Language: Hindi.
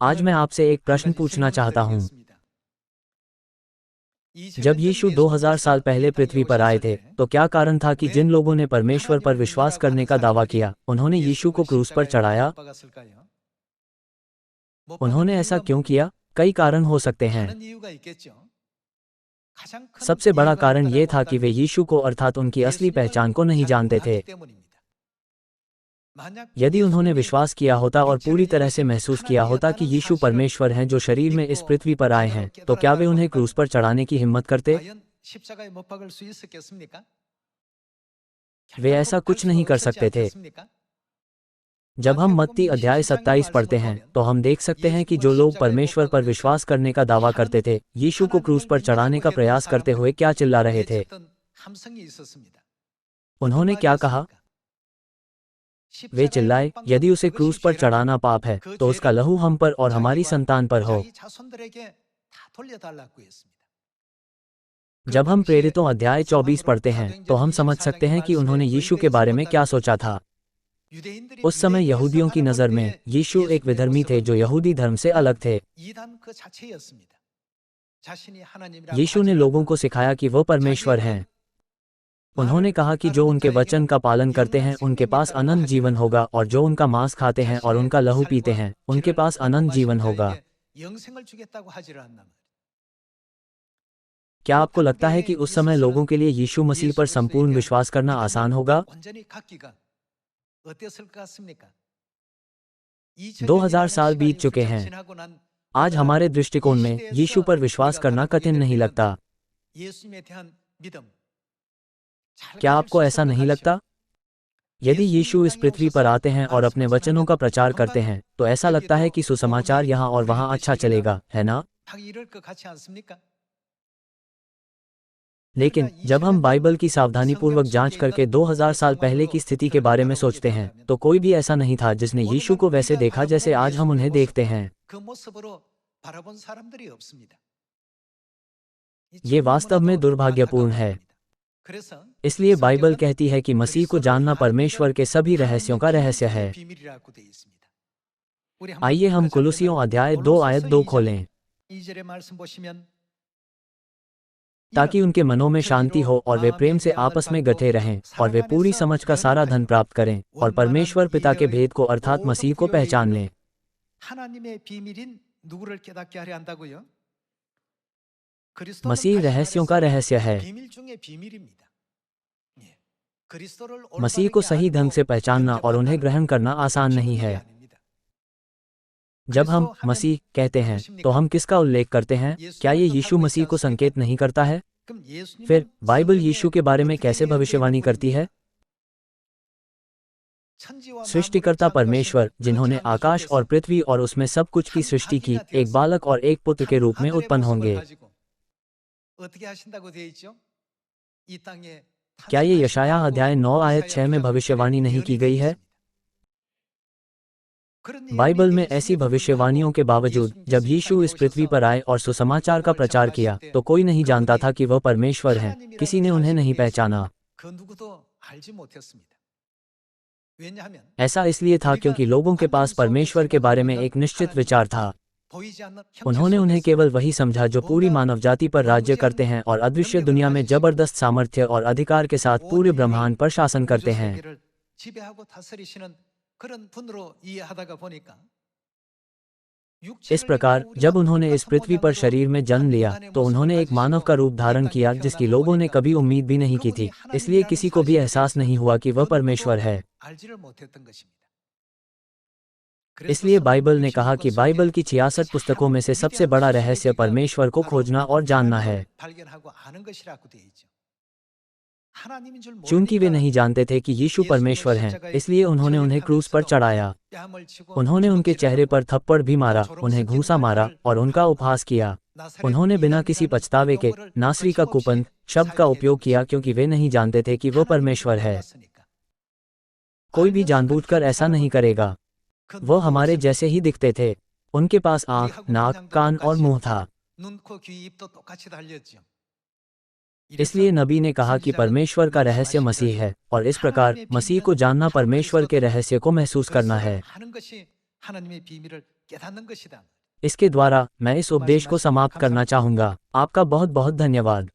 आज मैं आपसे एक प्रश्न पूछना चाहता हूँ। जब यीशु 2000 साल पहले पृथ्वी पर आए थे, तो क्या कारण था कि जिन लोगों ने परमेश्वर पर विश्वास करने का दावा किया, उन्होंने यीशु को क्रूस पर चढ़ाया? उन्होंने ऐसा क्यों किया? कई कारण हो सकते हैं। सबसे बड़ा कारण ये था कि वे यीशु को अर्थात उनकी असली पहचान को नहीं जानते थे। यदि उन्होंने विश्वास किया होता और पूरी तरह से महसूस किया होता कि यीशु परमेश्वर हैं जो शरीर में इस पृथ्वी पर आए हैं, तो क्या वे उन्हें क्रूस पर चढ़ाने की हिम्मत करते? वे ऐसा कुछ नहीं कर सकते थे। जब हम मत्ती अध्याय 27 पढ़ते हैं, तो हम देख सकते हैं कि जो लोग परमेश्वर पर विश्वास करने का दावा करते थे, यीशु को क्रूस पर चढ़ाने का प्रयास करते हुए क्या चिल्ला रहे थे। उन्होंने क्या कहा? वे चिल्लाए, यदि उसे क्रूस पर चढ़ाना पाप है, तो उसका लहू हम पर और हमारी संतान पर हो। जब हम प्रेरितों अध्याय 24 पढ़ते हैं, तो हम समझ सकते हैं कि उन्होंने यीशु के बारे में क्या सोचा था। उस समय यहूदियों की नज़र में यीशु एक विधर्मी थे जो यहूदी धर्म से अलग थे। यीशु ने लोगों को सिखाया कि वो परमेश्वर हैं। उन्होंने कहा कि जो उनके वचन का पालन करते हैं उनके पास अनंत जीवन होगा, और जो उनका मांस खाते हैं और उनका लहू पीते हैं उनके पास अनंत जीवन होगा। क्या आपको लगता है कि उस समय लोगों के लिए यीशु मसीह पर संपूर्ण विश्वास करना आसान होगा? 2000 साल बीत चुके हैं। आज हमारे दृष्टिकोण में यीशु पर विश्वास करना कठिन नहीं लगता। क्या आपको ऐसा नहीं लगता? यदि यीशु इस पृथ्वी पर आते हैं और अपने वचनों का प्रचार करते हैं, तो ऐसा लगता है कि सुसमाचार यहाँ और वहाँ अच्छा चलेगा, है ना? लेकिन जब हम बाइबल की सावधानीपूर्वक जांच करके 2000 साल पहले की स्थिति के बारे में सोचते हैं, तो कोई भी ऐसा नहीं था जिसने यीशु को वैसे देखा जैसे आज हम उन्हें देखते हैं। ये वास्तव में दुर्भाग्यपूर्ण है। इसलिए बाइबल कहती है कि मसीह को जानना परमेश्वर के सभी रहस्यों का रहस्य है। आइए हम कुलुसियों अध्याय 2 आयत 2 खोलें। ताकि उनके मनों में शांति हो और वे प्रेम से आपस में गठे रहें, और वे पूरी समझ का सारा धन प्राप्त करें, और परमेश्वर पिता के भेद को अर्थात मसीह को पहचान लें। मसीह रहस्यों का रहस्य है। मसीह को सही ढंग से पहचानना और उन्हें ग्रहण करना आसान नहीं है। जब हम मसीह कहते हैं, तो हम किसका उल्लेख करते हैं? क्या ये यीशु मसीह को संकेत नहीं करता है? फिर बाइबल यीशु के बारे में कैसे भविष्यवाणी करती है? सृष्टिकर्ता परमेश्वर, जिन्होंने आकाश और पृथ्वी और उसमें सब कुछ की सृष्टि की, एक बालक और एक पुत्र के रूप में उत्पन्न होंगे। क्या ये यशायाह अध्याय 9 आयत 6 में भविष्यवाणी नहीं की गई है? बाइबल में ऐसी भविष्यवाणियों के बावजूद जब यीशु इस पृथ्वी पर आए और सुसमाचार का प्रचार किया, तो कोई नहीं जानता था कि वह परमेश्वर हैं। किसी ने उन्हें नहीं पहचाना। ऐसा इसलिए था क्योंकि लोगों के पास परमेश्वर के बारे में एक निश्चित विचार था। उन्होंने उन्हें केवल वही समझा जो पूरी मानव जाति पर राज्य करते हैं और अदृश्य दुनिया में जबरदस्त सामर्थ्य और अधिकार के साथ पूरे ब्रह्मांड पर शासन करते हैं। इस प्रकार जब उन्होंने इस पृथ्वी पर शरीर में जन्म लिया, तो उन्होंने एक मानव का रूप धारण किया जिसकी लोगों ने कभी उम्मीद भी नहीं की थी। इसलिए किसी को भी एहसास नहीं हुआ कि वह परमेश्वर है। इसलिए बाइबल ने कहा कि बाइबल की 66 पुस्तकों में से सबसे बड़ा रहस्य परमेश्वर को खोजना और जानना है। चूंकि वे नहीं जानते थे कि यीशु परमेश्वर हैं, इसलिए उन्होंने उन्हें क्रूस पर चढ़ाया। उन्होंने उनके चेहरे पर थप्पड़ भी मारा, उन्हें घूंसा मारा और उनका उपहास किया। उन्होंने बिना किसी पछतावे के नासरी का कुपंथ शब्द का उपयोग किया, क्योंकि वे नहीं जानते थे कि वो परमेश्वर है। कोई भी जानबूझकर ऐसा नहीं करेगा। वो हमारे जैसे ही दिखते थे। उनके पास आंख, नाक, कान और मुंह था। इसलिए नबी ने कहा कि परमेश्वर का रहस्य मसीह है, और इस प्रकार मसीह को जानना परमेश्वर के रहस्य को महसूस करना है। इसके द्वारा मैं इस उपदेश को समाप्त करना चाहूँगा। आपका बहुत बहुत धन्यवाद।